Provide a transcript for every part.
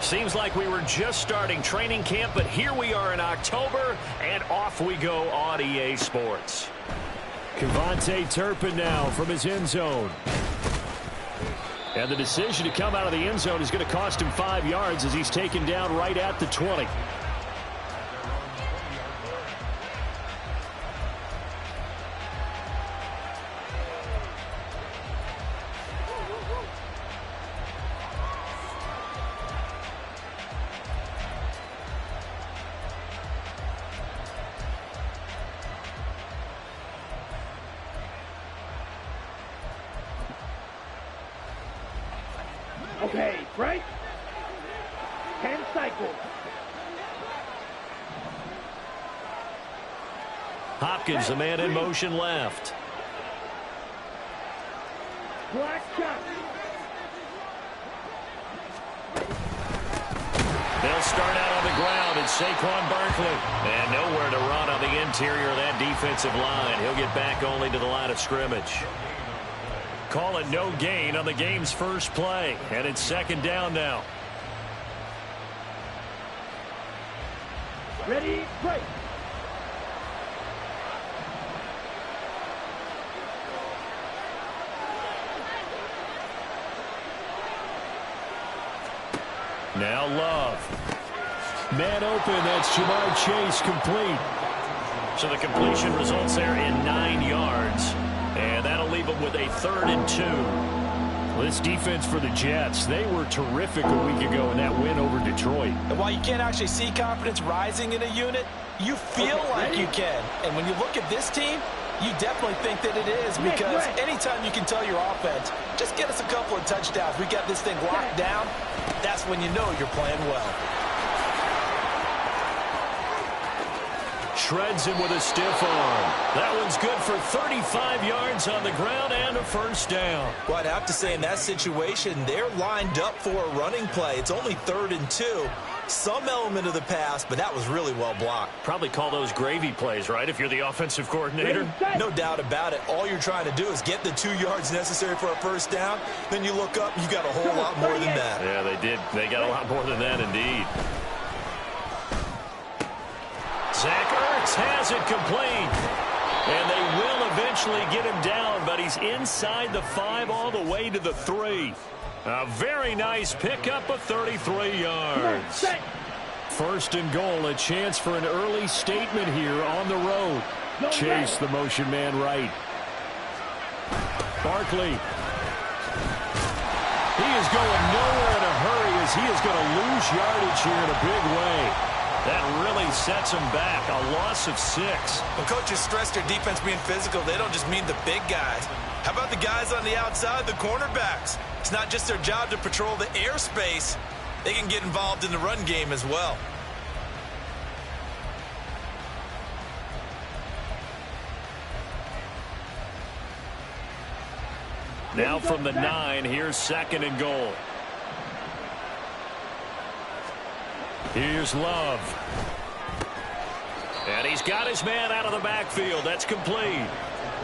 Seems like we were just starting training camp, but here we are in October, and off we go on EA Sports. Kevontae Turpin now from his end zone. And the decision to come out of the end zone is going to cost him 5 yards as he's taken down right at the 20. Okay, break. 10 cycles. Hopkins, the man in motion left. Black shot. They'll start out on the ground. It's Saquon Barkley. And nowhere to run on the interior of that defensive line. He'll get back only to the line of scrimmage. Call it no gain on the game's first play. And it's second down now. Ready, break. Now Love. Man open, that's Jamar Chase complete. So the completion results there in 9 yards. And that'll leave them with a 3rd and 2. Well, this defense for the Jets, they were terrific a week ago in that win over Detroit. And while you can't actually see confidence rising in a unit, you feel like you can. And when you look at this team, you definitely think that it is, because anytime you can tell your offense, just get us a couple of touchdowns, we got this thing locked down, that's when you know you're playing well. Shreds him with a stiff arm. That one's good for 35 yards on the ground and a first down. Well, I'd have to say in that situation, they're lined up for a running play. It's only 3rd and 2. Some element of the pass, but that was really well blocked. Probably call those gravy plays, right, if you're the offensive coordinator? No doubt about it. All you're trying to do is get the 2 yards necessary for a first down. Then you look up, you got a whole lot more than that. Yeah, they did. They got a lot more than that, indeed. Zach Ertz has it complete. And they will eventually get him down, but he's inside the 5 all the way to the 3. A very nice pickup of 33 yards. First and goal, a chance for an early statement here on the road. Chase the motion man right. Barkley. He is going nowhere in a hurry as he is going to lose yardage here in a big way. That really sets them back. A loss of 6. When coaches stress their defense being physical, they don't just mean the big guys. How about the guys on the outside, the cornerbacks? It's not just their job to patrol the airspace. They can get involved in the run game as well. Now from the 9, here's 2nd and goal. Here's Love. And he's got his man out of the backfield. That's complete.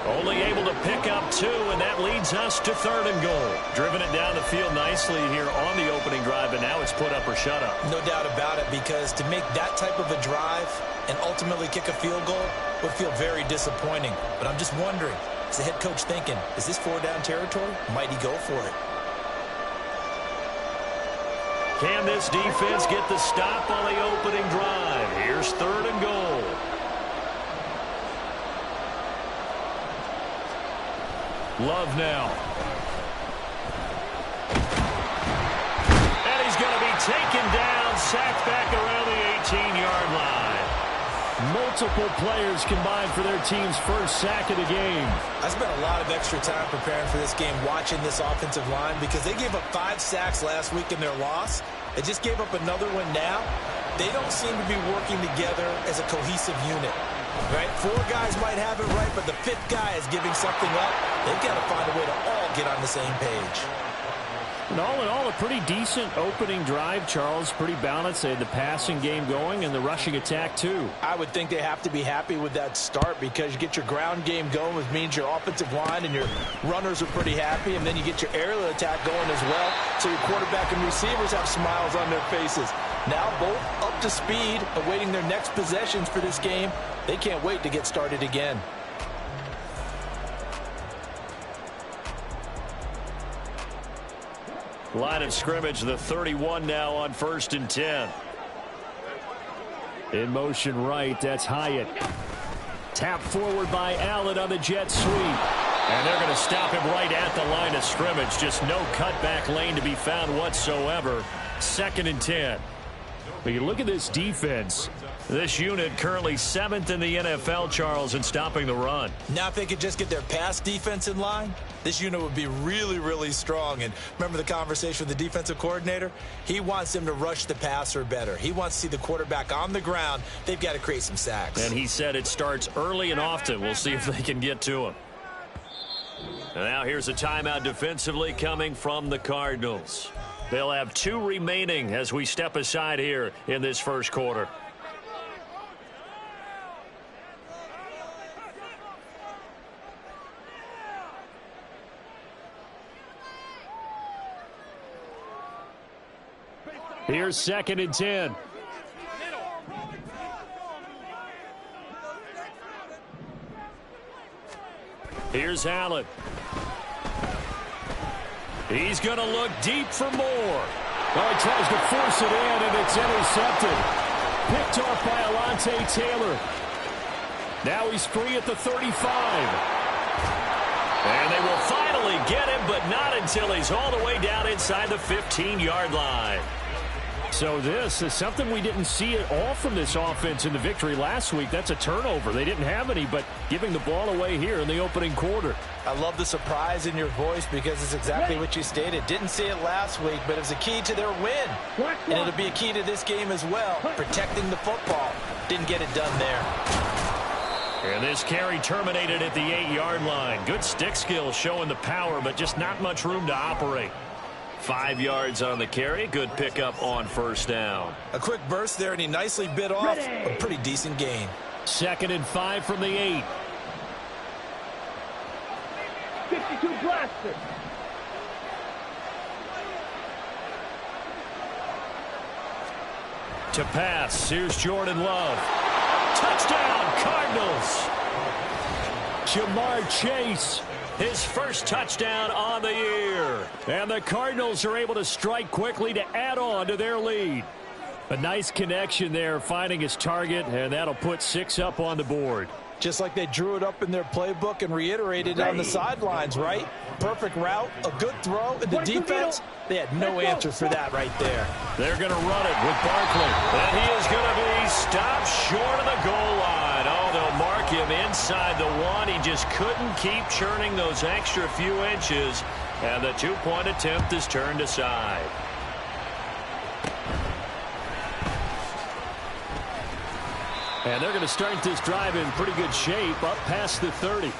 Only able to pick up 2, and that leads us to 3rd and goal. Driven it down the field nicely here on the opening drive, and now it's put up or shut up. No doubt about it, because to make that type of a drive and ultimately kick a field goal would feel very disappointing. But I'm just wondering, is the head coach thinking, is this 4-down territory? Might he go for it? Can this defense get the stop on the opening drive? Here's 3rd and goal. Love now. And he's going to be taken down, sacked back around the 18-yard line. Multiple players combined for their team's first sack of the game. I spent a lot of extra time preparing for this game, watching this offensive line, because they gave up 5 sacks last week in their loss. They just gave up another one now. They don't seem to be working together as a cohesive unit. Right? 4 guys might have it right, but the 5th guy is giving something up. They've got to find a way to all get on the same page. And all in all, a pretty decent opening drive, Charles. Pretty balanced. They had the passing game going and the rushing attack, too. I would think they have to be happy with that start because you get your ground game going, which means your offensive line and your runners are pretty happy, and then you get your aerial attack going as well, so your quarterback and receivers have smiles on their faces. Now both up to speed, awaiting their next possessions for this game. They can't wait to get started again. Line of scrimmage, the 31 now on 1st and 10. In motion right, that's Hyatt. Tap forward by Allen on the jet sweep. And they're going to stop him right at the line of scrimmage. Just no cutback lane to be found whatsoever. 2nd and 10. But you look at this defense. This unit currently 7th in the NFL, Charles, in stopping the run. Now if they could just get their pass defense in line, this unit would be really, really strong. And remember the conversation with the defensive coordinator? He wants them to rush the passer better. He wants to see the quarterback on the ground. They've got to create some sacks. And he said it starts early and often. We'll see if they can get to him. And now here's a timeout defensively coming from the Cardinals. They'll have 2 remaining as we step aside here in this first quarter. Here's 2nd and 10. Here's Allen. He's going to look deep for more. Oh, he tries to force it in, and it's intercepted. Picked off by Alontae Taylor. Now he's free at the 35. And they will finally get him, but not until he's all the way down inside the 15-yard line. So this is something we didn't see at all from this offense in the victory last week. That's a turnover. They didn't have any, but giving the ball away here in the opening quarter. I love the surprise in your voice because it's exactly what you stated. Didn't see it last week, but it was a key to their win. And it'll be a key to this game as well, protecting the football. Didn't get it done there. And this carry terminated at the 8-yard line. Good stick skills showing the power, but just not much room to operate. 5 yards on the carry. Good pickup on 1st down. A quick burst there, and he nicely bit off a pretty decent gain. 2nd and 5 from the 8. 52 blaster. To pass, here's Jordan Love. Touchdown, Cardinals. Jamar Chase. His first touchdown on the year. And the Cardinals are able to strike quickly to add on to their lead. A nice connection there, finding his target, and that'll put 6 up on the board. Just like they drew it up in their playbook and reiterated on the sidelines, right? Perfect route, a good throw, and the defense, they had no answer for that right there. They're going to run it with Barkley. And he is going to be stopped short of the goal line. Oh, they'll mark him inside the 1. He just couldn't keep churning those extra few inches. And the 2-point attempt is turned aside. And they're going to start this drive in pretty good shape, up past the 30.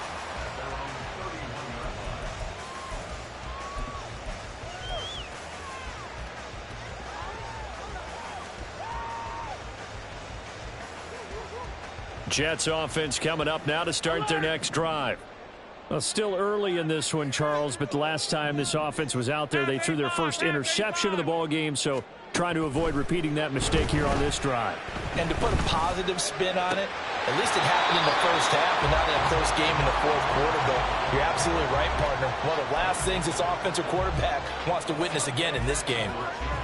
Jets offense coming up now to start their next drive. Well, still early in this one, Charles, but the last time this offense was out there, they threw their first interception of the ball game, so trying to avoid repeating that mistake here on this drive. And to put a positive spin on it, at least it happened in the first half and not in a close game in the fourth quarter, but you're absolutely right, partner. One of the last things this offensive quarterback wants to witness again in this game.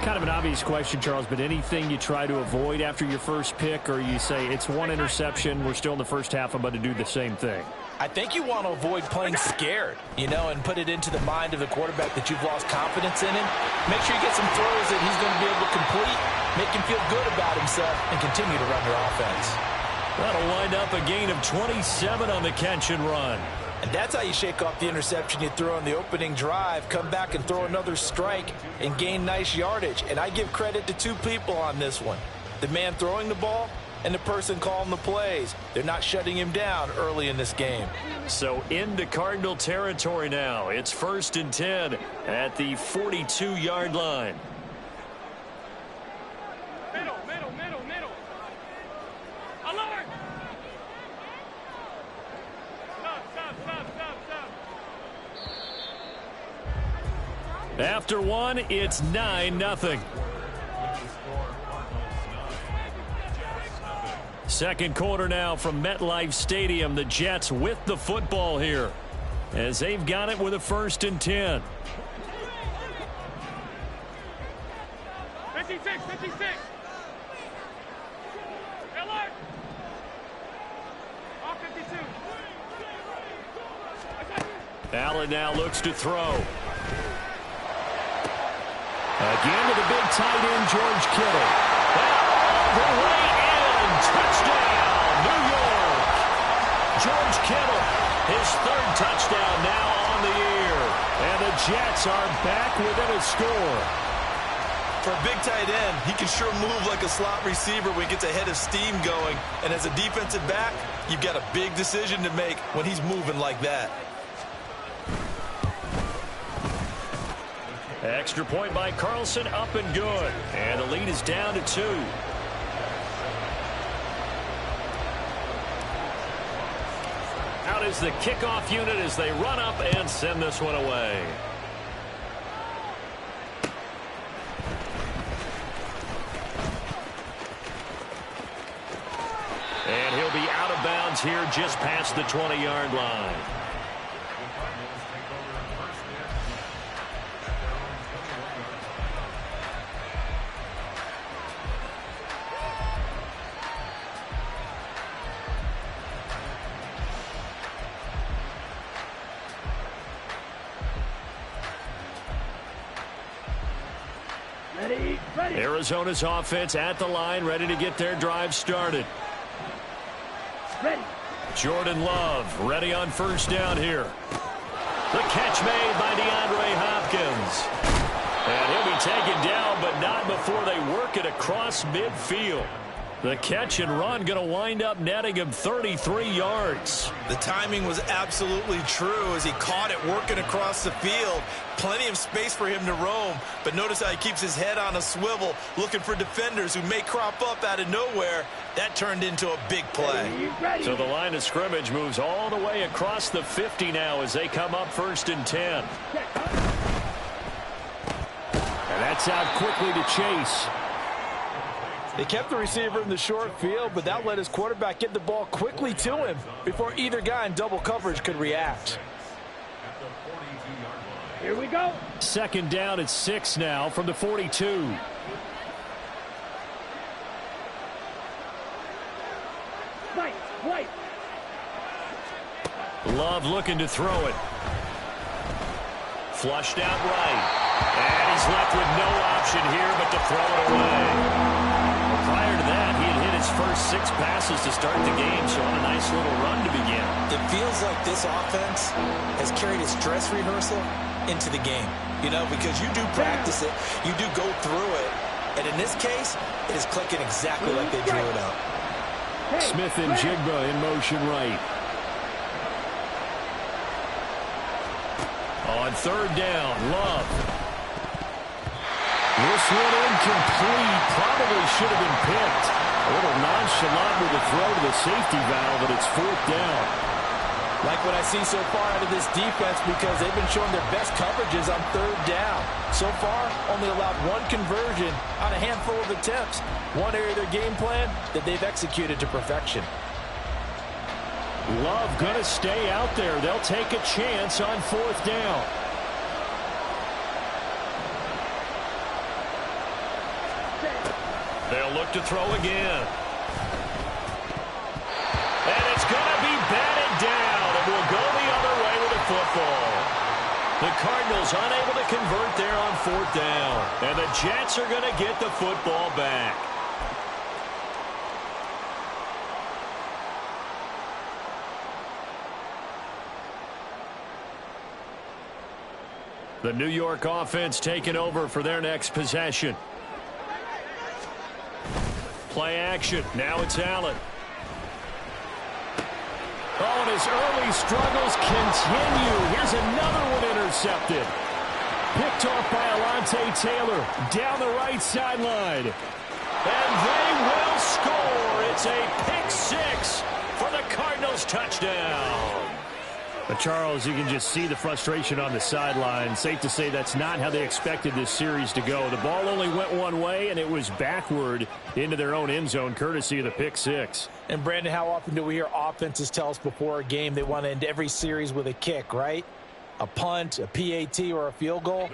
Kind of an obvious question, Charles, but anything you try to avoid after your first pick, or you say it's one interception, we're still in the first half, I'm about to do the same thing? I think you want to avoid playing scared, you know, and put it into the mind of the quarterback that you've lost confidence in him. Make sure you get some throws that he's going to be able to complete, make him feel good about himself, and continue to run your offense. That'll wind up a gain of 27 on the catch and run. And that's how you shake off the interception you throw on the opening drive, come back and throw another strike and gain nice yardage. And I give credit to 2 people on this one. The man throwing the ball and the person calling the plays. They're not shutting him down early in this game. So into Cardinal territory now. It's 1st and 10 at the 42-yard line. Middle. Alert! Stop. After one, it's 9-0. Second quarter now from MetLife Stadium. The Jets with the football here as they've got it with a 1st and 10. 56. Alert! All 52. Allen now looks to throw. Again to the big tight end, George Kittle. All the way in. Touchdown, New York. George Kittle, his 3rd touchdown now on the year. And the Jets are back within a score. For a big tight end, he can sure move like a slot receiver when he gets a head of steam going. And as a defensive back, you've got a big decision to make when he's moving like that. Extra point by Carlson, up and good. And the lead is down to 2. Out is the kickoff unit as they run up and send this one away. And he'll be out of bounds here just past the 20-yard line. Ready. Arizona's offense at the line, ready to get their drive started. Ready. Jordan Love ready on 1st down here. The catch made by DeAndre Hopkins. And he'll be taken down, but not before they work it across midfield. The catch and run going to wind up netting him 33 yards. The timing was absolutely true as he caught it working across the field. Plenty of space for him to roam, but notice how he keeps his head on a swivel, looking for defenders who may crop up out of nowhere. That turned into a big play. Ready. So the line of scrimmage moves all the way across the 50 now as they come up 1st and 10. And that's out quickly to Chase. They kept the receiver in the short field, but that let his quarterback get the ball quickly to him before either guy in double coverage could react. Here we go. 2nd down at 6 now from the 42. Right. Love looking to throw it. Flushed out right. And he's left with no option here but to throw it away. Prior to that, he had hit his first 6 passes to start the game, so on a nice little run to begin. It feels like this offense has carried its dress rehearsal into the game, because you do practice it, you do go through it, and in this case, it is clicking exactly like they drew it up. Smith and Jigba in motion right. On 3rd down, Love. This one incomplete. Probably should have been picked. A little nonchalant with the throw to the safety valve, but it's 4th down. Like what I see so far out of this defense because they've been showing their best coverages on 3rd down. So far, only allowed 1 conversion on a handful of attempts. One area of their game plan that they've executed to perfection. Love going to stay out there. They'll take a chance on 4th down. They'll look to throw again. And it's going to be batted down. It will go the other way with the football. The Cardinals unable to convert there on 4th down. And the Jets are going to get the football back. The New York offense taking over for their next possession. Play action. Now it's Allen. Oh, and his early struggles continue. Here's another one intercepted. Picked off by Alontae Taylor down the right sideline. And they will score. It's a pick six for the Cardinals touchdown. But Charles, you can just see the frustration on the sideline. Safe to say that's not how they expected this series to go. The ball only went one way, and it was backward into their own end zone, courtesy of the pick six. And, Brandon, how often do we hear offenses tell us before a game they want to end every series with a kick, right? A punt, a PAT, or a field goal.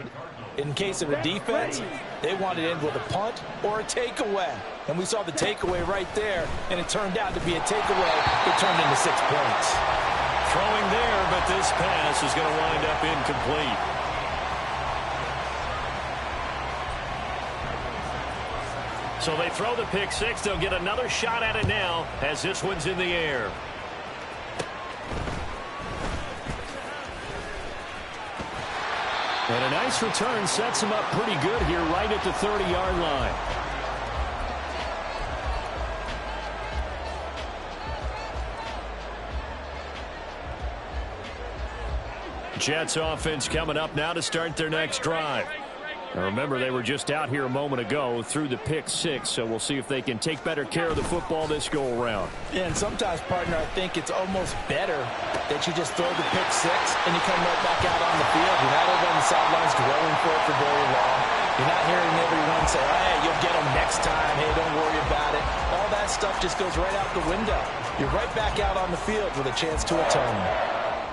In case of a defense, they want to end with a punt or a takeaway. And we saw the takeaway right there, and it turned out to be a takeaway. It turned into 6 points. Throwing there, but this pass is going to wind up incomplete. So they throw the pick six. They'll get another shot at it now as this one's in the air. And a nice return sets him up pretty good here right at the 30-yard line. Jets offense coming up now to start their next drive. Now remember, they were just out here a moment ago through the pick six, so we'll see if they can take better care of the football this go-around. Yeah, and sometimes, partner, I think it's almost better that you just throw the pick six and you come right back out on the field. You're not over on the sidelines dwelling for it for very long. You're not hearing everyone say, hey, you'll get them next time. Hey, don't worry about it. All that stuff just goes right out the window. You're right back out on the field with a chance to atone.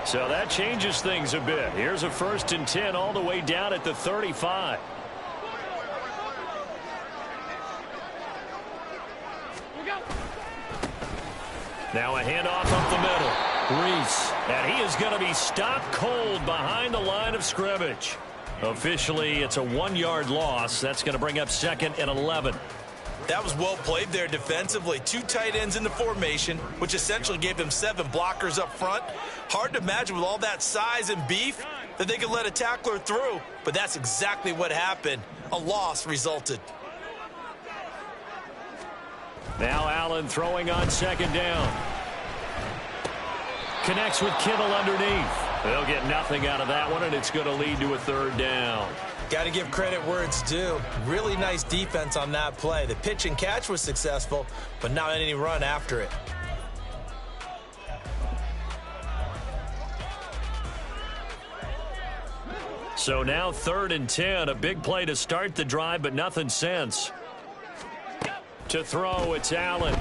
So that changes things a bit. Here's a 1st and 10 all the way down at the 35. Now a handoff up the middle. Reese. And he is going to be stopped cold behind the line of scrimmage. Officially, it's a 1-yard loss. That's going to bring up 2nd and 11. That was well played there defensively. 2 tight ends in the formation, which essentially gave them 7 blockers up front. Hard to imagine with all that size and beef that they could let a tackler through, but that's exactly what happened. A loss resulted. Now Allen throwing on 2nd down. Connects with Kittle underneath. They'll get nothing out of that one, and it's going to lead to a 3rd down. Got to give credit where it's due. Really nice defense on that play. The pitch and catch was successful, but not any run after it. So now 3rd and 10. A big play to start the drive, but nothing since. To throw, it's Allen.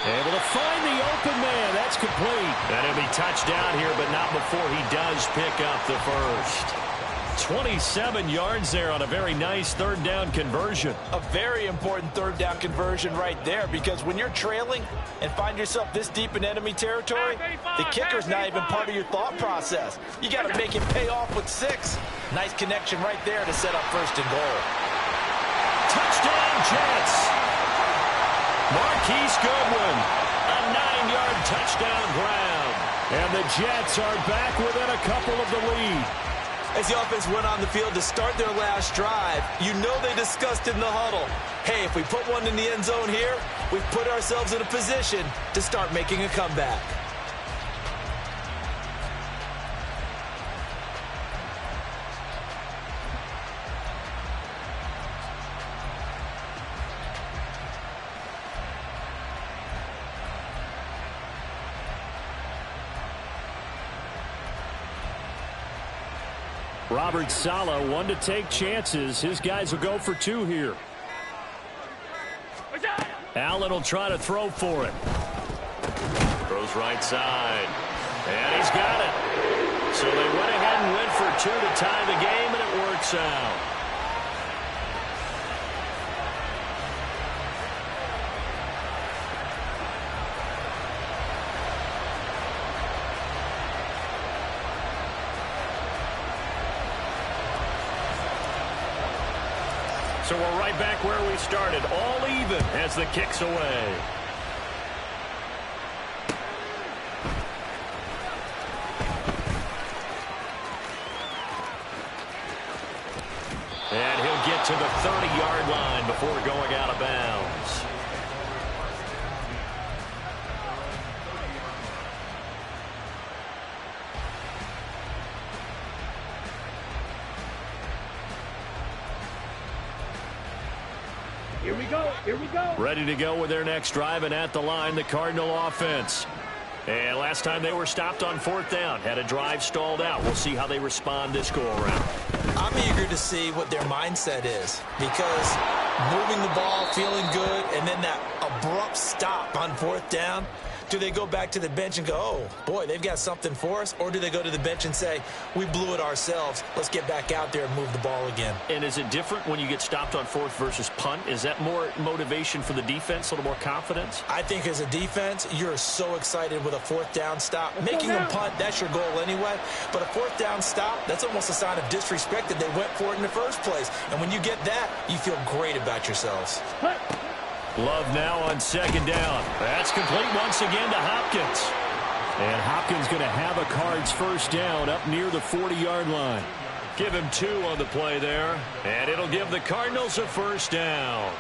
Able to find the open man. That's complete. And he'll be touched down here, but not before he does pick up the first. 27 yards there on a very nice 3rd down conversion. A very important 3rd down conversion right there, because when you're trailing and find yourself this deep in enemy territory, the kicker's not even part of your thought process. You got to make it pay off with 6. Nice connection right there to set up 1st and goal. Touchdown, Jets. Marquise Goodwin, a 9-yard touchdown grab. And the Jets are back within a couple of the lead. As the offense went on the field to start their last drive, you know they discussed in the huddle, hey, if we put one in the end zone here, we've put ourselves in a position to start making a comeback. Robert Saleh, one to take chances. His guys will go for 2 here. Allen will try to throw for it. Throws right side. And he's got it. So they went ahead and went for 2 to tie the game, and it works out. So we're right back where we started, all even as the kick's away. And he'll get to the 30-yard line before going out of bounds. Here we go. Here we go. Ready to go with their next drive, and at the line, the Cardinal offense. And last time they were stopped on 4th down, had a drive stalled out. We'll see how they respond this go-around. I'm eager to see what their mindset is, because moving the ball, feeling good, and then that abrupt stop on 4th down, do they go back to the bench and go, oh, boy, they've got something for us? Or do they go to the bench and say, we blew it ourselves, let's get back out there and move the ball again? And is it different when you get stopped on 4th versus punt? Is that more motivation for the defense, a little more confidence? I think as a defense, you're so excited with a 4th down stop. Making them punt, that's your goal anyway. But a 4th down stop, that's almost a sign of disrespect that they went for it in the first place. And when you get that, you feel great about yourselves. Love now on 2nd down. That's complete once again to Hopkins. And Hopkins going to have a Cards first down up near the 40-yard line. Give him 2 on the play there. And it'll give the Cardinals a first down.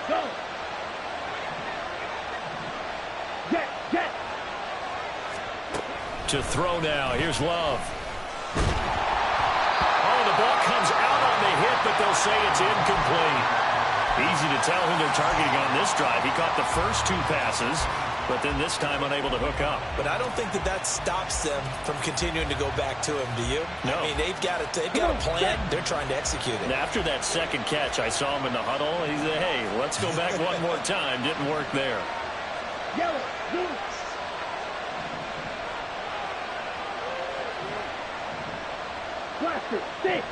Go. Get. To throw now. Here's Love. Oh, the ball comes out on the hit, but they'll say it's incomplete. Easy to tell who they're targeting on this drive. He caught the first 2 passes, but then this time unable to hook up. But I don't think that stops them from continuing to go back to him, do you? No. I mean, they've got a plan. They're trying to execute it. And after that second catch, I saw him in the huddle. He said, hey, let's go back one more time. Didn't work there. Yellow. Blue. Blaster. Stick.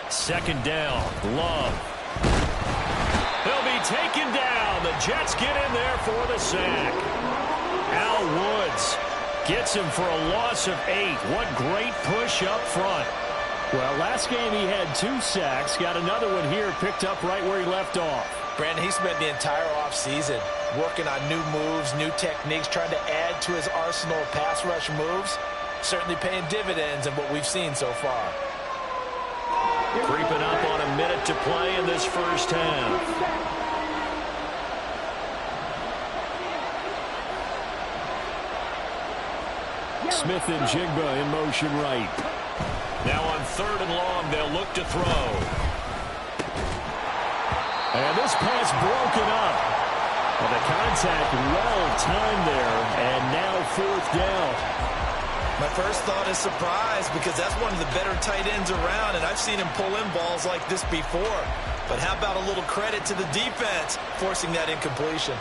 2nd down. Love. He'll be taken down. The Jets get in there for the sack. Al Woods gets him for a loss of 8. What great push up front. Well, last game he had 2 sacks. Got another one here picked up right where he left off. Brandon, he spent the entire offseason working on new moves, new techniques, trying to add to his arsenal of pass rush moves. Certainly paying dividends in what we've seen so far. Creeping up on a minute to play in this first half. Smith and Jigba in motion right. Now on 3rd and long, they'll look to throw. And this pass broken up. And the contact well timed there. And now 4th down. My first thought is surprise, because that's one of the better tight ends around, and I've seen him pull in balls like this before. But how about a little credit to the defense forcing that incompletion?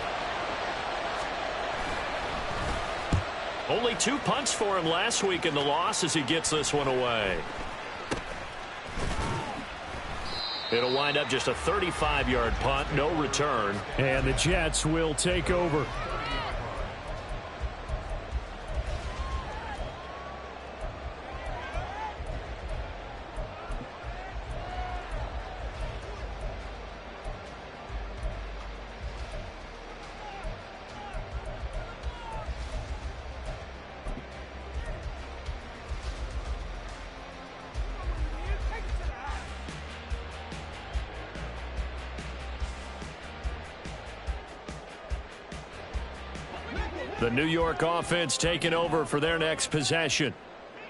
Only 2 punts for him last week in the loss as he gets this one away. It'll wind up just a 35-yard punt, no return. And the Jets will take over. The New York offense taking over for their next possession.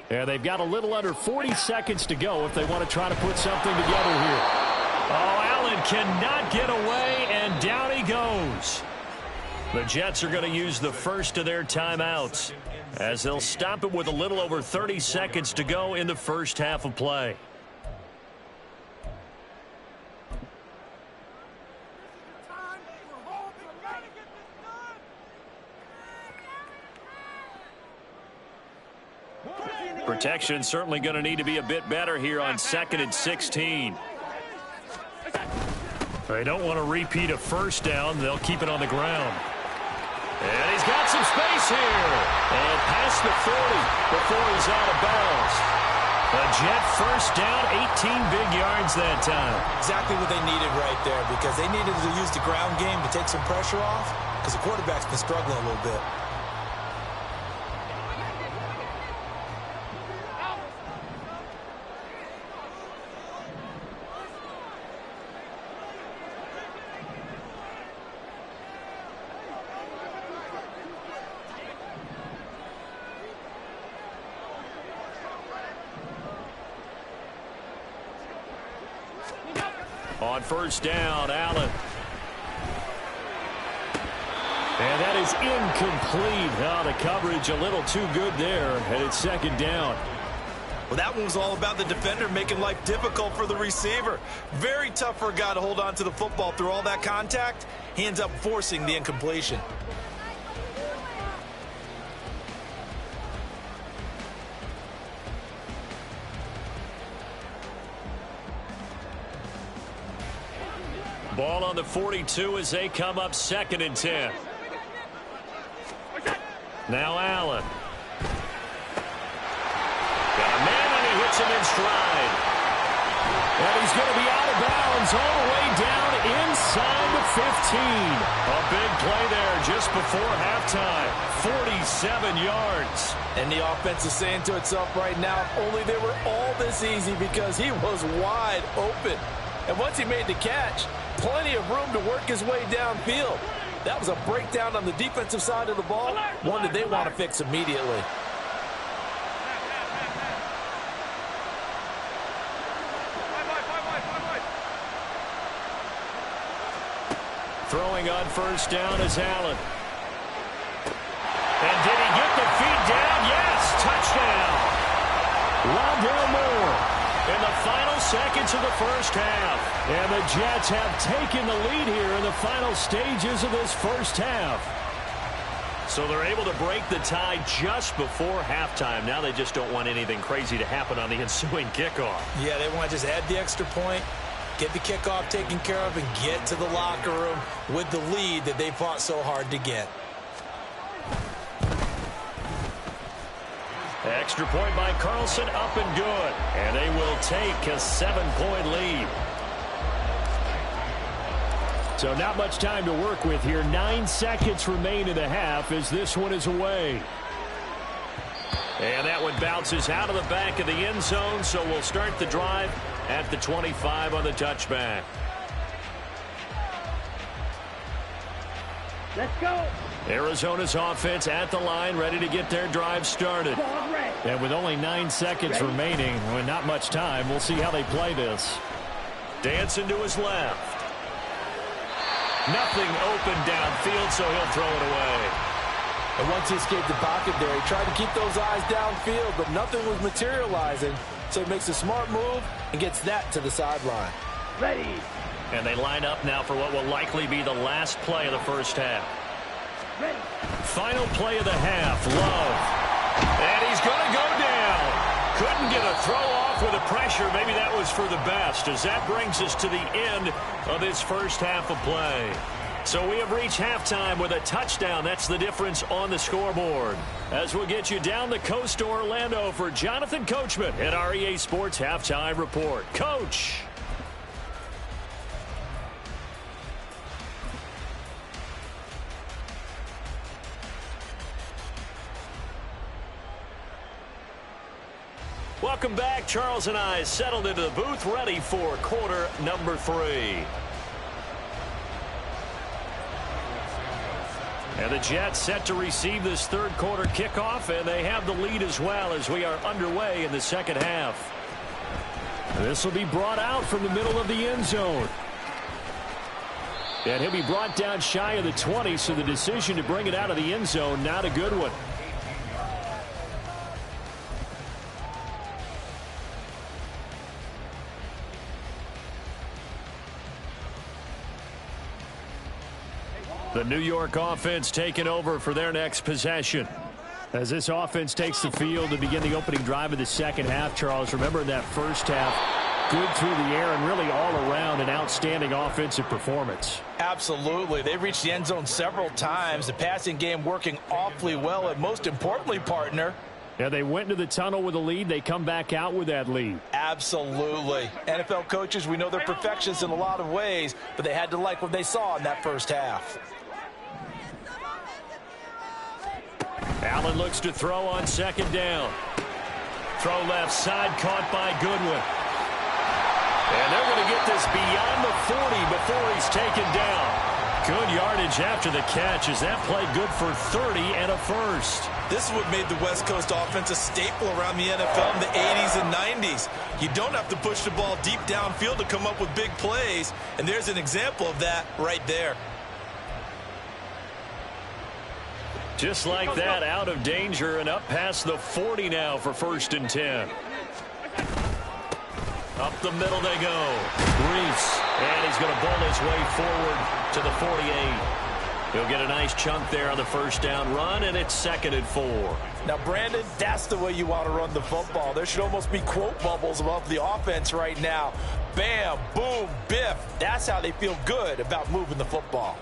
And they've got a little under 40 seconds to go if they want to try to put something together here. Oh, Allen cannot get away, and down he goes. The Jets are going to use the first of their timeouts as they'll stop it with a little over 30 seconds to go in the first half of play. Protection certainly going to need to be a bit better here on 2nd and 16. They don't want to repeat a first down. They'll keep it on the ground. And he's got some space here. And past the 40 before he's out of bounds. A Jet first down, 18 big yards that time. Exactly what they needed right there, because they needed to use the ground game to take some pressure off, because the quarterback's been struggling a little bit. On first down, Allen. And that is incomplete. Oh, the coverage a little too good there, and it's second down. Well, that one was all about the defender making life difficult for the receiver. Very tough for a guy to hold on to the football through all that contact. He ends up forcing the incompletion. Ball on the 42 as they come up 2nd and 10. Now Allen. Got a man and he hits him in stride. And he's going to be out of bounds all the way down inside the 15. A big play there just before halftime. 47 yards. And the offense is saying to itself right now, if only they were all this easy, because he was wide open. And once he made the catch, plenty of room to work his way downfield. That was a breakdown on the defensive side of the ball, one that they want to fix immediately. Throwing on first down is Allen. And did he get the feet down? Yes, touchdown. Rondale Moore in the final seconds of the first half. And the Jets have taken the lead here in the final stages of this first half. So they're able to break the tie just before halftime. Now they just don't want anything crazy to happen on the ensuing kickoff. Yeah, they want to just add the extra point, get the kickoff taken care of, and get to the locker room with the lead that they fought so hard to get. Extra point by Carlson, up and good. And they will take a 7-point lead. So not much time to work with here. 9 seconds remain in the half as this one is away. And that one bounces out of the back of the end zone, so we'll start the drive at the 25 on the touchback. Let's go. Arizona's offense at the line, ready to get their drive started. And with only 9 seconds remaining, with not much time, we'll see how they play this. Dancing to his left. Nothing open downfield, so he'll throw it away. And once he escaped the pocket there, he tried to keep those eyes downfield, but nothing was materializing. So he makes a smart move and gets that to the sideline. Ready. And they line up now for what will likely be the last play of the first half. Ready. Final play of the half, Love. And he's going to go down. Couldn't get a throw off with the pressure. Maybe that was for the best, as that brings us to the end of this first half of play. So we have reached halftime with a touchdown. That's the difference on the scoreboard. As we'll get you down the coast to Orlando for Jonathan Coachman at our EA Sports Halftime Report. Coach. Welcome back. Charles and I settled into the booth, ready for quarter number 3. And the Jets set to receive this third quarter kickoff, and they have the lead as well as we are underway in the second half. This will be brought out from the middle of the end zone. And he'll be brought down shy of the 20, so the decision to bring it out of the end zone, not a good one. The New York offense taking over for their next possession. As this offense takes the field to begin the opening drive of the second half, Charles, remember in that first half, good through the air and really all around an outstanding offensive performance. Absolutely. They reached the end zone several times. The passing game working awfully well. And most importantly, partner, Yeah, they went into the tunnel with a lead. They come back out with that lead. Absolutely. NFL coaches, we know they're perfectionists in a lot of ways, but they had to like what they saw in that first half. Allen looks to throw on second down. Throw left side, caught by Goodwin. And they're going to get this beyond the 40 before he's taken down. Good yardage after the catch. Is that play good for 30 and a first? This is what made the West Coast offense a staple around the NFL in the 80s and 90s. You don't have to push the ball deep downfield to come up with big plays, and there's an example of that right there. Just like that, out of danger and up past the 40 now for 1st and 10. Up the middle they go. Reese, and he's going to bowl his way forward to the 48. He'll get a nice chunk there on the first down run, and it's 2nd and 4. Now, Brandon, that's the way you want to run the football. There should almost be quote bubbles above the offense right now. Bam, boom, biff. That's how they feel good about moving the football.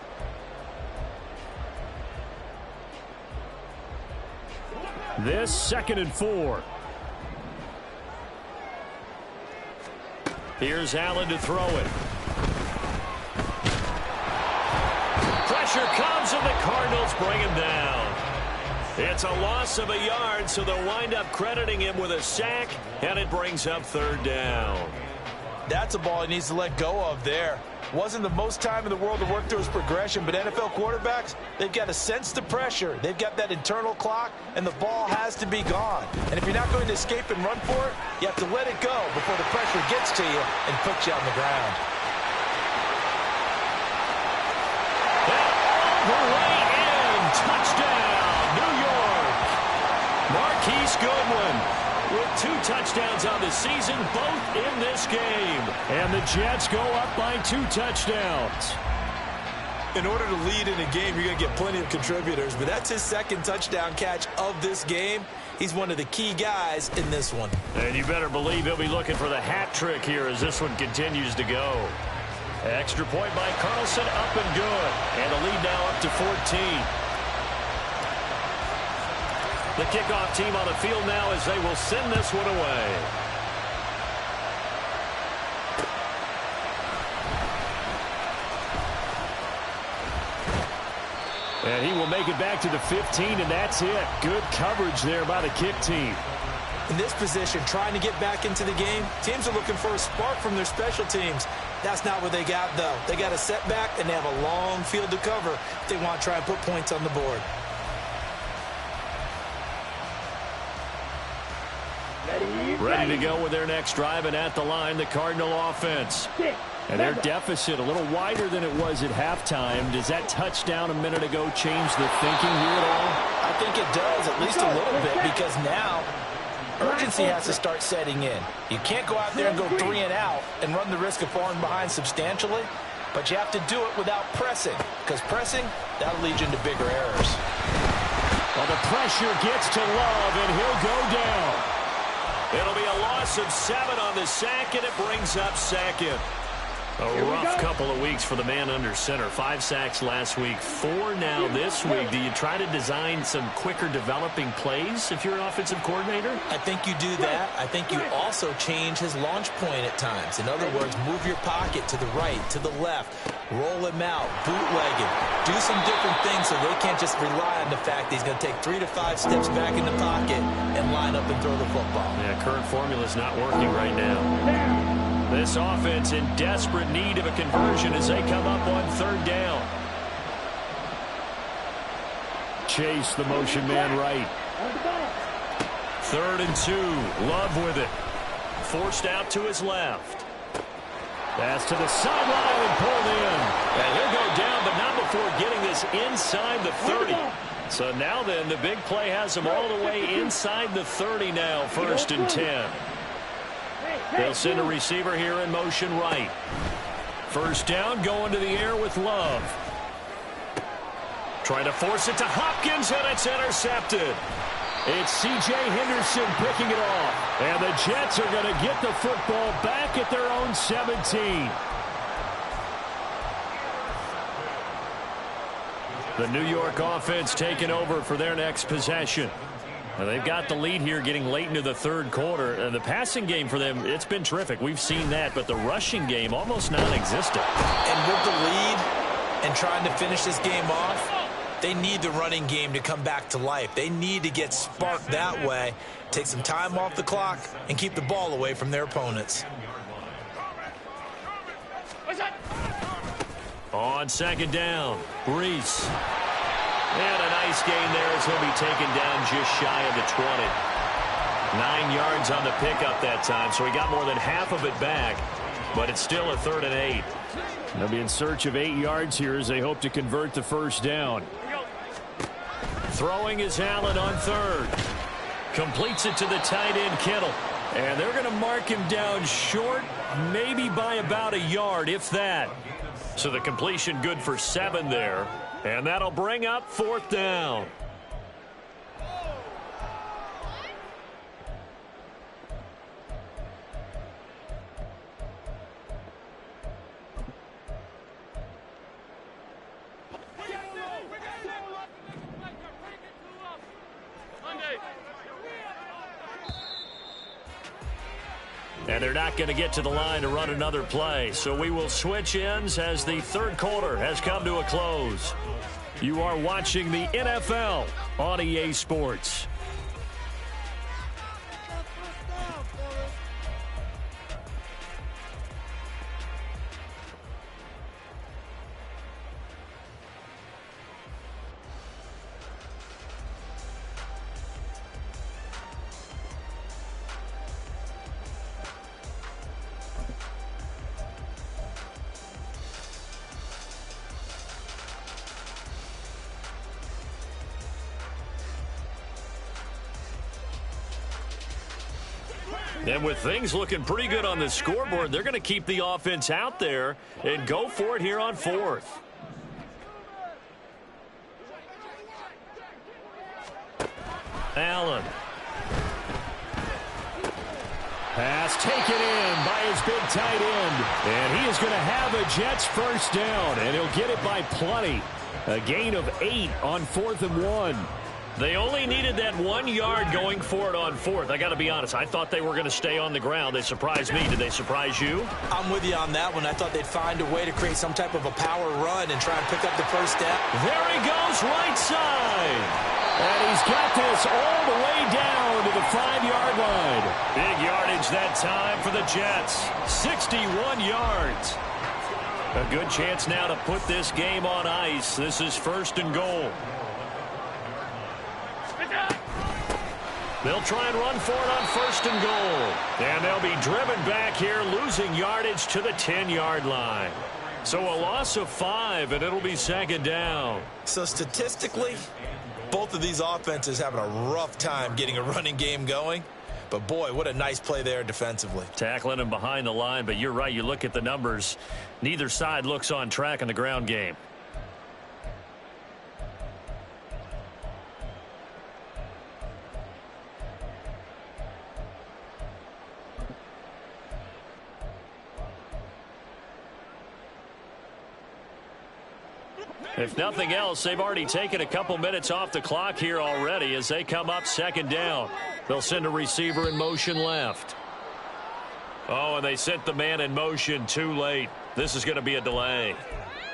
This 2nd and 4. Here's Allen to throw it. Pressure comes, and the Cardinals bring him down. It's a loss of a yard, so they'll wind up crediting him with a sack, and it brings up 3rd down. That's a ball he needs to let go of there. Wasn't the most time in the world to work through his progression, but NFL quarterbacks, they've got to sense the pressure. They've got that internal clock, and the ball has to be gone. And if you're not going to escape and run for it, you have to let it go before the pressure gets to you and puts you on the ground. The way in, touchdown, New York. Marquise Goodwin with 2 touchdowns on the season, both in this game. And the Jets go up by 2 touchdowns. In order to lead in a game, you're going to get plenty of contributors, but that's his 2nd touchdown catch of this game. He's one of the key guys in this one. And you better believe he'll be looking for the hat trick here as this one continues to go. Extra point by Carlson, up and good. And the lead now up to 14. The kickoff team on the field now as they will send this one away. And he will make it back to the 15, and that's it. Good coverage there by the kick team. In this position, trying to get back into the game, teams are looking for a spark from their special teams. That's not what they got, though. They got a setback, and they have a long field to cover if they want to try and put points on the board. Ready to go with their next drive, and at the line, the Cardinal offense. And their deficit a little wider than it was at halftime. Does that touchdown a minute ago change the thinking here at all? I think it does, at least a little bit, because now urgency has to start setting in. You can't go out there and go 3 and out and run the risk of falling behind substantially, but you have to do it without pressing, because pressing, that'll lead you into bigger errors. Well, the pressure gets to Love, and he'll go down. It'll be a loss of 7 on the sack, and it brings up 2nd. A rough couple of weeks for the man under center. 5 sacks last week, 4 now this week. Do you try to design some quicker developing plays if you're an offensive coordinator? I think you do that. I think you also change his launch point at times. In other words, move your pocket to the right, to the left, roll him out, bootleg him. Do some different things so they can't just rely on the fact that he's going to take 3 to 5 steps back in the pocket and line up and throw the football. Yeah, current formula's not working right now. This offense in desperate need of a conversion as they come up on 3rd down. Chase, the motion man right. 3rd and 2. Love with it. Forced out to his left. Pass to the sideline and pulled in. And he'll go down, but not before getting this inside the 30. So now then, the big play has him all the way inside the 30 now, 1st and 10. They'll send a receiver here in motion right. 1st down, going to the air with Love. Trying to force it to Hopkins, and it's intercepted. It's C.J. Henderson picking it off. And the Jets are going to get the football back at their own 17. The New York offense taking over for their next possession. Now they've got the lead here getting late into the third quarter. The passing game for them, it's been terrific. We've seen that, but the rushing game almost non-existent. And with the lead and trying to finish this game off, they need the running game to come back to life. They need to get sparked that way, take some time off the clock, and keep the ball away from their opponents. On second down, Brees. And a nice gain there as he'll be taken down just shy of the 20. 9 yards on the pickup that time, so he got more than half of it back, but it's still a 3rd and 8. They'll be in search of 8 yards here as they hope to convert the first down. Throwing is Allen on 3rd. Completes it to the tight end, Kittle. And they're going to mark him down short, maybe by about a yard, if that. So the completion good for 7 there. And that'll bring up 4th down. And they're not going to get to the line to run another play. So we will switch ends as the third quarter has come to a close. You are watching the NFL on EA Sports. And with things looking pretty good on the scoreboard, they're going to keep the offense out there and go for it here on 4th. Allen. Pass taken in by his big tight end. And he is going to have a Jets first down, and he'll get it by plenty. A gain of 8 on 4th and 1. They only needed that 1 yard going for it on 4th. I got to be honest, I thought they were going to stay on the ground. They surprised me. Did they surprise you? I'm with you on that one. I thought they'd find a way to create some type of a power run and try and pick up the first down. There he goes, right side. And he's got this all the way down to the 5-yard line. Big yardage that time for the Jets. 61 yards. A good chance now to put this game on ice. This is 1st and goal. They'll try and run for it on 1st and goal. And they'll be driven back here, losing yardage to the 10-yard line. So a loss of 5, and it'll be 2nd down. So statistically, both of these offenses having a rough time getting a running game going. But, boy, what a nice play there defensively. Tackling him behind the line, but you're right. You look at the numbers. Neither side looks on track in the ground game. If nothing else, they've already taken a couple minutes off the clock here already as they come up 2nd down. They'll send a receiver in motion left. Oh, and they sent the man in motion too late. This is going to be a delay.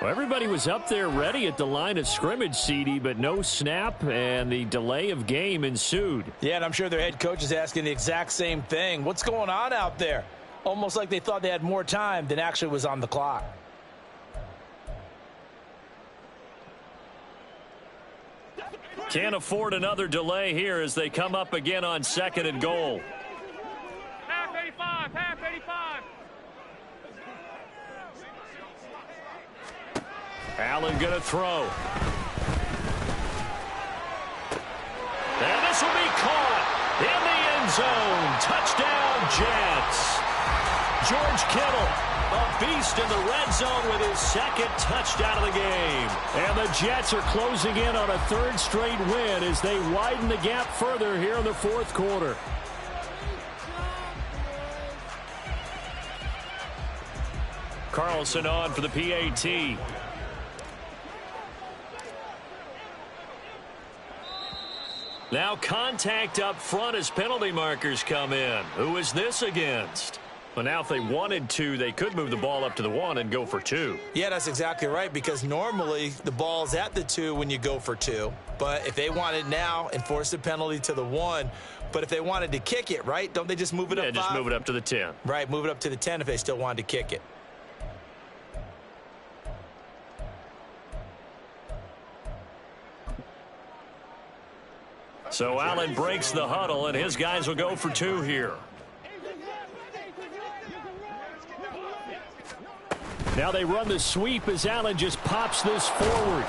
Well, everybody was up there ready at the line of scrimmage, CD, but no snap, and the delay of game ensued. Yeah, and I'm sure their head coach is asking the exact same thing. What's going on out there? Almost like they thought they had more time than actually was on the clock. Can't afford another delay here as they come up again on 2nd and goal. Half 85, half 85. Allen going to throw. And this will be caught in the end zone. Touchdown, Jets. George Kittle, a beast in the red zone with his 2nd touchdown of the game. And the Jets are closing in on a 3rd straight win as they widen the gap further here in the 4th quarter. Carlson on for the PAT. Now contact up front as penalty markers come in. Who is this against? Well, now if they wanted to, they could move the ball up to the 1 and go for 2. Yeah, that's exactly right, because normally the ball's at the 2 when you go for 2. But if they wanted now, enforce the penalty to the 1. But if they wanted to kick it, right, don't they just move it up 5? Yeah, just move it up to the 10. Right, move it up to the 10 if they still wanted to kick it. So Allen breaks the huddle, and his guys will go for 2 here. Now they run the sweep as Allen just pops this forward.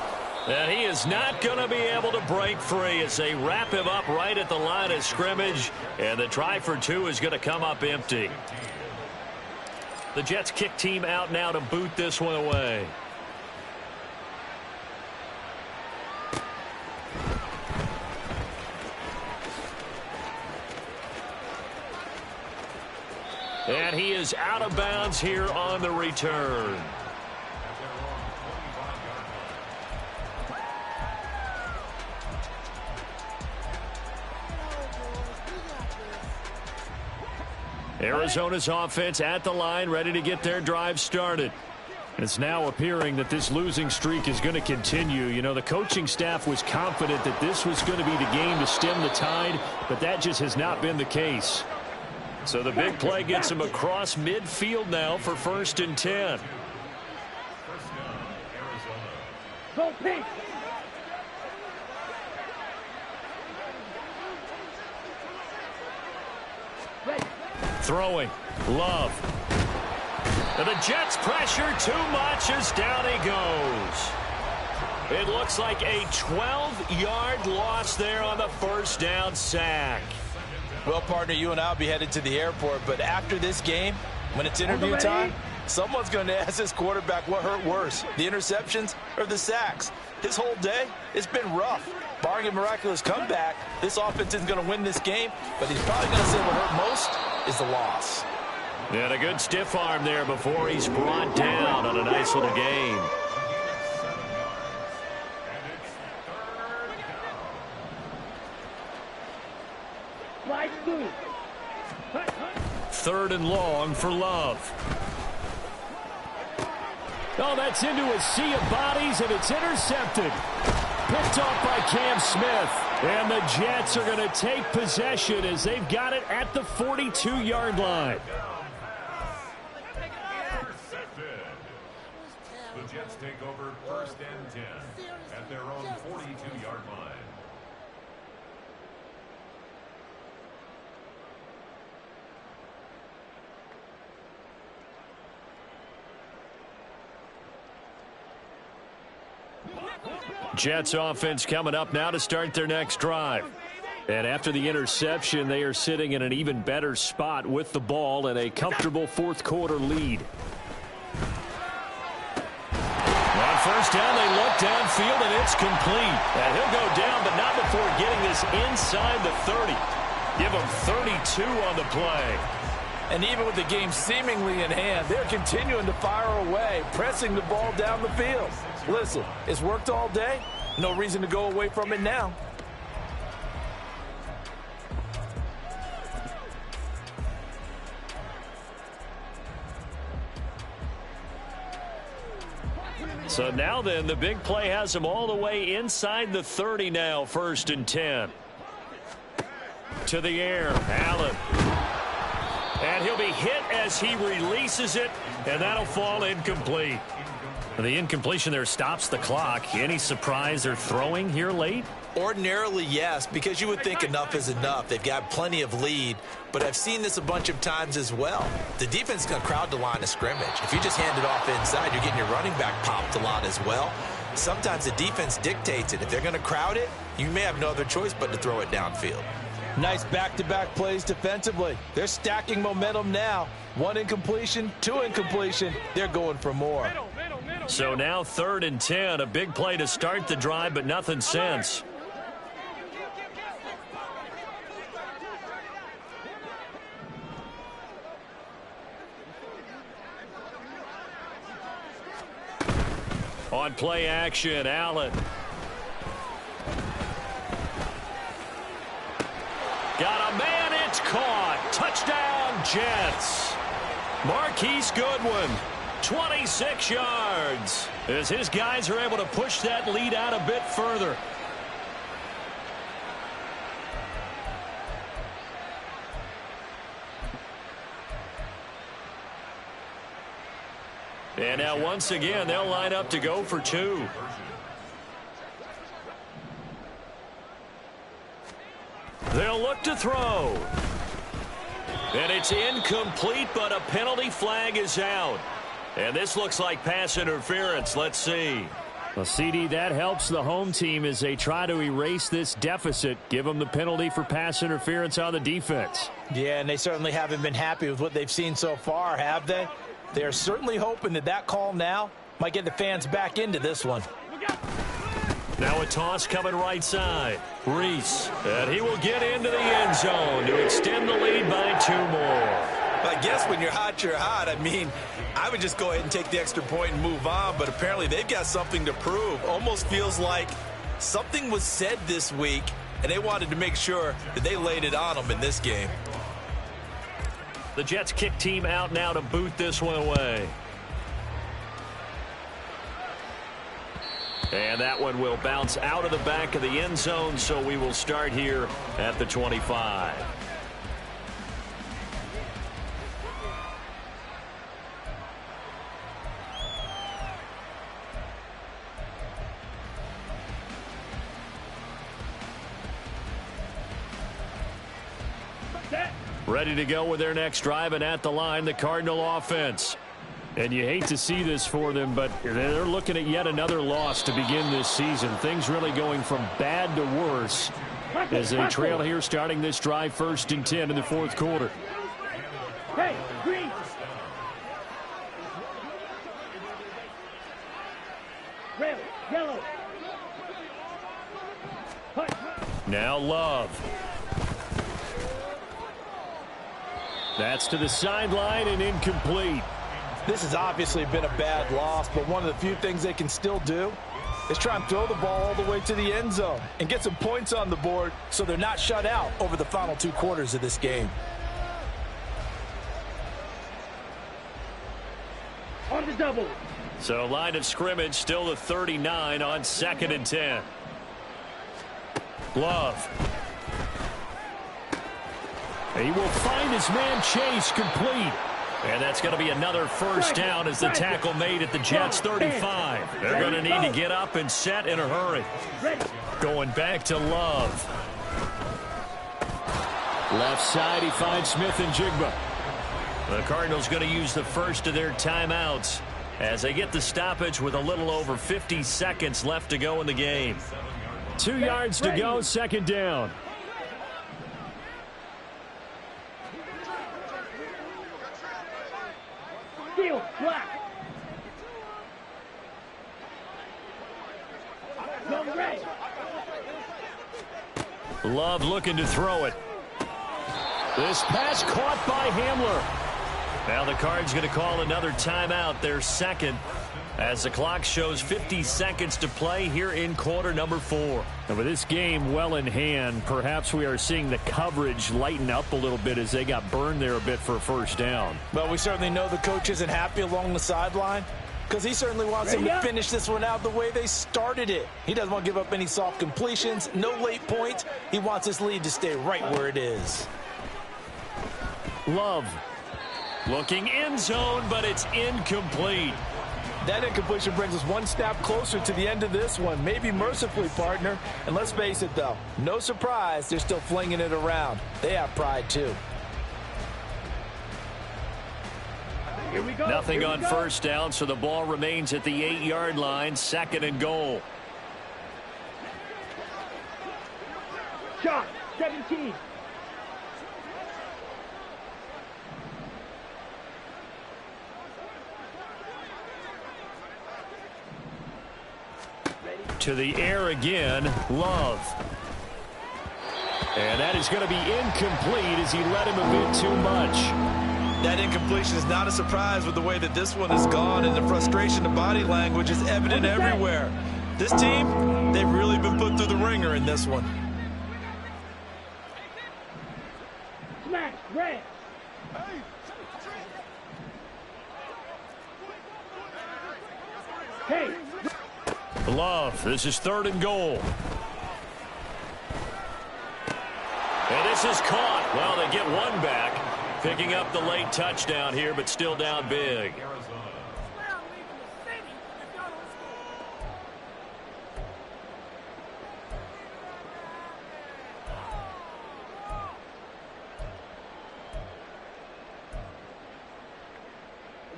And he is not going to be able to break free as they wrap him up right at the line of scrimmage. And the try for 2 is going to come up empty. The Jets kick team out now to boot this one away. And he is out of bounds here on the return. Arizona's offense at the line, ready to get their drive started. It's now appearing that this losing streak is going to continue. You know, the coaching staff was confident that this was going to be the game to stem the tide, but that just has not been the case. So the big play gets him across midfield now for 1st and 10. Go pink. Throwing. Love. And the Jets pressure too much as down he goes. It looks like a 12-yard loss there on the 1st down sack. Well, partner, you and I will be headed to the airport, but after this game, when it's interview time, someone's going to ask this quarterback what hurt worse, the interceptions or the sacks. His whole day, it's been rough. Barring a miraculous comeback, this offense isn't going to win this game, but he's probably going to say what hurt most is the loss. And a good stiff arm there before he's brought down on a nice little gain. Third and long for Love. Oh, that's into a sea of bodies, and it's intercepted. Picked off by Cam Smith. And the Jets are going to take possession as they've got it at the 42-yard line. The Jets take over 1st and 10 at their own 42-yard line. Jets offense coming up now to start their next drive. And after the interception, they are sitting in an even better spot with the ball and a comfortable 4th quarter lead. On 1st down, they look downfield, and it's complete. And he'll go down, but not before getting this inside the 30. Give him 32 on the play. And even with the game seemingly in hand, they're continuing to fire away, pressing the ball down the field. Listen, it's worked all day. No reason to go away from it now. So now then, the big play has him all the way inside the 30 now, 1st and 10. To the air, Allen. And he'll be hit as he releases it, and that'll fall incomplete. The incompletion there stops the clock. Any surprise they're throwing here late? Ordinarily, yes, because you would think enough is enough. They've got plenty of lead, but I've seen this a bunch of times as well. The defense is going to crowd the line of scrimmage. If you just hand it off inside, you're getting your running back popped a lot as well. Sometimes the defense dictates it. If they're going to crowd it, you may have no other choice but to throw it downfield. Nice back-to-back plays defensively. They're stacking momentum now. 1 incompletion, 2 incompletion. They're going for more. So now 3rd and 10, a big play to start the drive, but nothing since. On play action, Allen. Got a man, it's caught. Touchdown, Jets. Marquise Goodwin, 26 yards, as his guys are able to push that lead out a bit further. And now once again, they'll line up to go for two. They'll look to throw. And it's incomplete, but a penalty flag is out. And this looks like pass interference. Let's see. Well, CD, that helps the home team as they try to erase this deficit. Give them the penalty for pass interference on the defense. Yeah, and they certainly haven't been happy with what they've seen so far, have they? They're certainly hoping that that call now might get the fans back into this one. Now a toss coming right side. Reese, and he will get into the end zone to extend the lead by 2 more. I guess when you're hot, you're hot. I mean, I would just go ahead and take the extra point and move on, but apparently they've got something to prove. Almost feels like something was said this week, and they wanted to make sure that they laid it on them in this game. The Jets kick team out now to boot this one away. And that one will bounce out of the back of the end zone, so we will start here at the 25. Ready to go with their next drive, and at the line, the Cardinal offense. And you hate to see this for them, but they're looking at yet another loss to begin this season. Things really going from bad to worse as they trail here starting this drive 1st and 10 in the 4th quarter. Hey, green. Red, yellow. Now Love. That's to the sideline and incomplete. This has obviously been a bad loss, but one of the few things they can still do is try and throw the ball all the way to the end zone and get some points on the board so they're not shut out over the final 2 quarters of this game. On the double. So line of scrimmage still the 39 on 2nd and 10. Love. He will find his man Chase complete. And that's going to be another first down as the tackle made at the Jets 35. They're going to need to get up and set in a hurry. Going back to Love. Left side, he finds Smith and Jigba. The Cardinals going to use the first of their timeouts as they get the stoppage with a little over 50 seconds left to go in the game. 2 yards to go, 2nd down. Steel, black. Go red. Love looking to throw it. This pass caught by Hamler. Now the Cards going to call another timeout, their 2nd, as the clock shows 50 seconds to play here in quarter number 4. And with this game well in hand, perhaps we are seeing the coverage lighten up a little bit as they got burned there a bit for a first down. Well, we certainly know the coach isn't happy along the sideline because he certainly wants them to finish this one out the way they started it. He doesn't want to give up any soft completions, no late points. He wants this lead to stay right where it is. Love. Looking end zone, but it's incomplete. That incompletion brings us one step closer to the end of this one. Maybe mercifully, partner. And let's face it, though, no surprise, they're still flinging it around. They have pride, too. Here we go. Nothing on first down, so the ball remains at the 8-yard line, 2nd and goal. Shot, 17. To the air again, Love. And that is going to be incomplete as he let him a bit too much. That incompletion is not a surprise with the way that this one has gone, and the frustration of body language is evident everywhere. This team, they've really been put through the ringer in this one. Red. Hey. Love, this is 3rd and goal. And this is caught. Well, they get one back, picking up the late touchdown here, but still down big.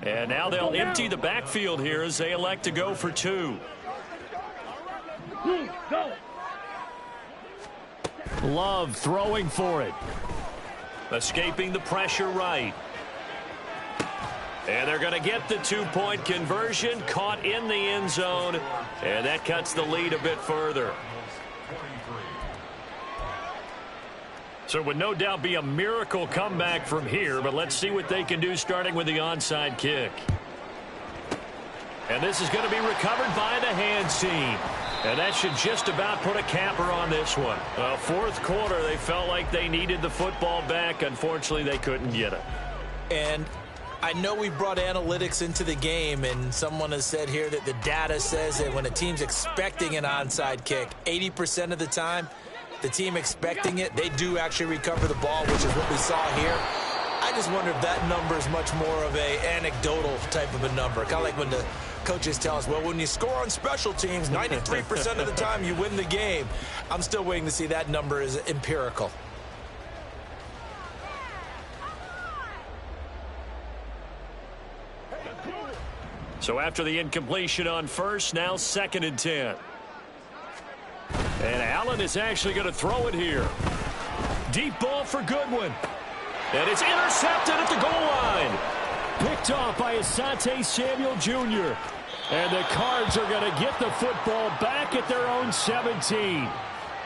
And now they'll empty the backfield here as they elect to go for 2. Go. Love throwing for it. Escaping the pressure right. And they're going to get the 2-point conversion, caught in the end zone, and that cuts the lead a bit further. So it would no doubt be a miracle comeback from here, but let's see what they can do starting with the onside kick. And this is going to be recovered by the hands team. And that should just about put a capper on this one. Fourth quarter, they felt like they needed the football back. Unfortunately, they couldn't get it. And I know we brought analytics into the game, and someone has said here that the data says that when a team's expecting an onside kick, 80% of the time, the team expecting it, they do actually recover the ball, which is what we saw here. I just wonder if that number is much more of a anecdotal type of a number. Kind of like when the coaches tell us, well, when you score on special teams, 93% of the time you win the game. I'm still waiting to see that number is empirical. So after the incompletion on first, now 2nd and 10. And Allen is actually going to throw it here. Deep ball for Goodwin. And it's intercepted at the goal line. Picked off by Asante Samuel Jr. And the Cards are going to get the football back at their own 17.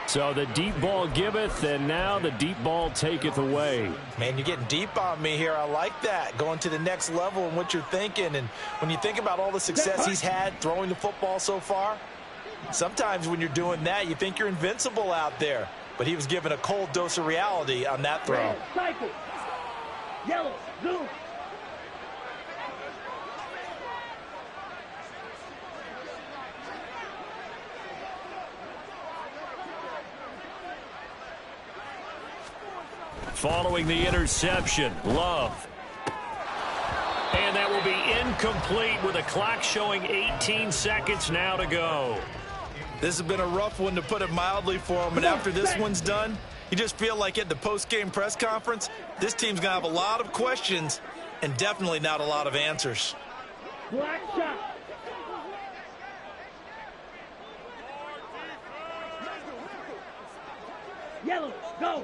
So the deep ball giveth, and now the deep ball taketh away. Man, you're getting deep on me here. I like that. Going to the next level and what you're thinking. And when you think about all the success he's had throwing the football so far, sometimes when you're doing that, you think you're invincible out there. But he was given a cold dose of reality on that throw. Red. Cycle. Yellow. Zoom. Following the interception, Love. And that will be incomplete with a clock showing 18 seconds now to go. This has been a rough one, to put it mildly, for him. And after this one's done, you just feel like at the post-game press conference, this team's going to have a lot of questions and definitely not a lot of answers. Black shot. Yellow. Go.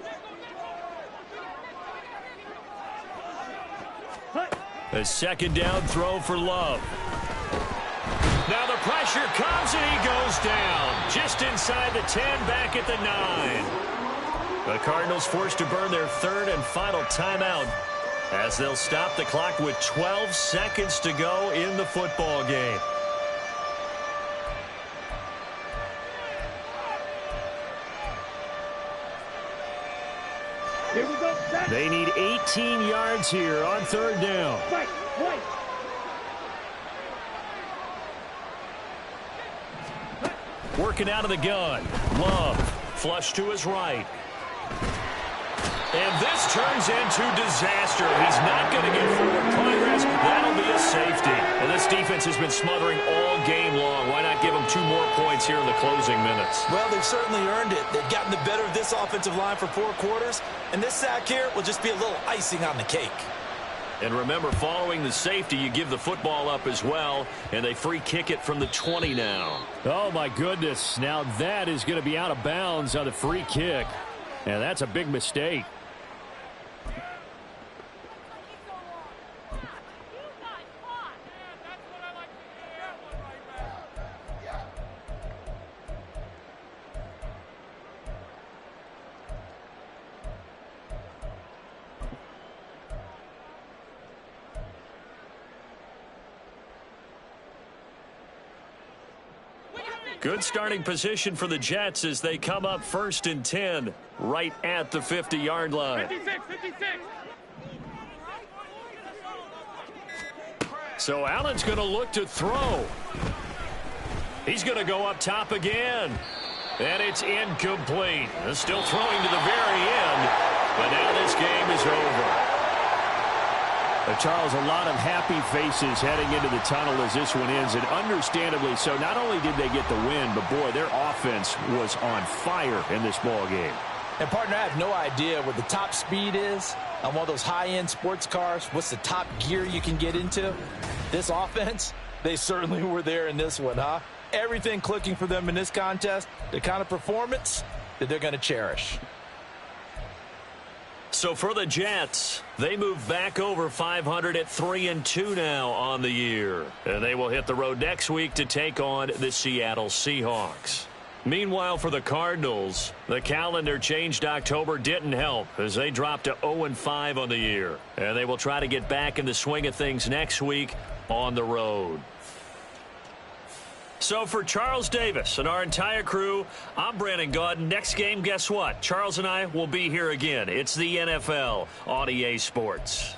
A 2nd down throw for Love. Now the pressure comes and he goes down. Just inside the 10, back at the 9. The Cardinals forced to burn their 3rd and final timeout as they'll stop the clock with 12 seconds to go in the football game. Here we go. They need 18 yards here on 3rd down. Fight. White. Working out of the gun. Love. Flush to his right. And this turns into disaster. He's not going to get forward progress. That'll be a safety. And this defense has been smothering all game long. Why not give them 2 more points here in the closing minutes? Well, they've certainly earned it. They've gotten the better of this offensive line for 4 quarters. And this sack here will just be a little icing on the cake. And remember, following the safety, you give the football up as well, and they free kick it from the 20 now. Oh, my goodness. Now that is going to be out of bounds on the free kick. And that's a big mistake. Good starting position for the Jets as they come up 1st and 10 right at the 50-yard line. 56, 56. So Allen's going to look to throw. He's going to go up top again. And it's incomplete. Still throwing to the very end. But now this game is over. Charles, a lot of happy faces heading into the tunnel as this one ends, and understandably so. Not only did they get the win, but, boy, their offense was on fire in this ball game. And, partner, I have no idea what the top speed is on one of those high-end sports cars. What's the top gear you can get into? This offense, they certainly were there in this one, huh? Everything clicking for them in this contest, the kind of performance that they're going to cherish. So for the Jets, they move back over 500 at 3-2 now on the year. And they will hit the road next week to take on the Seattle Seahawks. Meanwhile, for the Cardinals, the calendar changed October didn't help as they dropped to 0-5 on the year. And they will try to get back in the swing of things next week on the road. So for Charles Davis and our entire crew, I'm Brandon Gaudin. Next game, guess what? Charles and I will be here again. It's the NFL on EA Sports.